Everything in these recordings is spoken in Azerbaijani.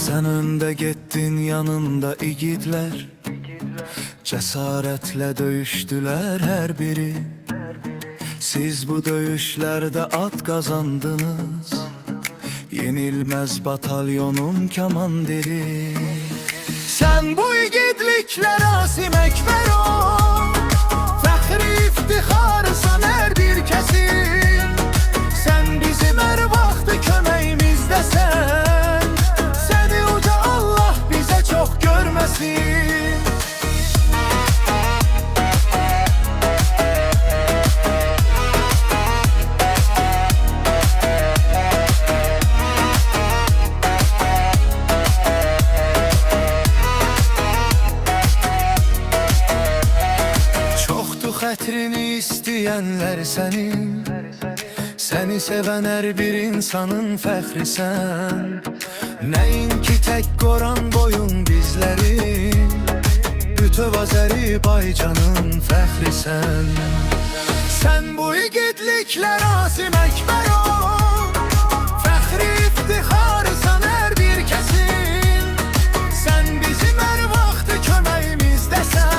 Sen önde gittin, yanında igidler, cesaretle döyüştüler her biri. Siz bu döyüşlerde at kazandınız, yenilmez batalyonun kamandiri. Sen bu igidlikler Asim Ekber ol, fəxri iftixarısan her bir kesin. Sen bizim her vaxtı köməyimizdəsən, seni uca Allah bize çok görmesin. Xətrini istəyənlər sənin, səni sevən hər bir insanın fəxrisən. Nəinki tək qoran boyun bizlərin, bütöv Azərbaycanın fəxrisən. Sən bu igidliklər Asim Ekber ol, fəxri iftixarısan hər bir kəsin. Sən bizim hər vaxtı köməyimizdəsən,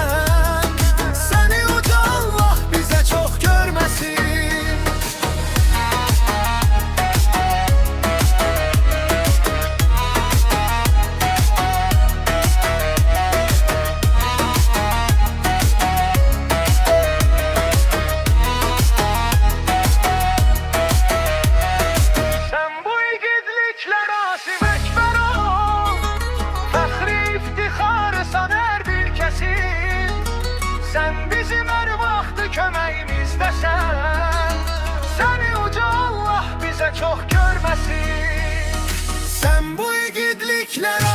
sen bizim her vaxtı köməyimizdəsən, səni uca Allah bizə çox görməsin. Sən bu igidliklər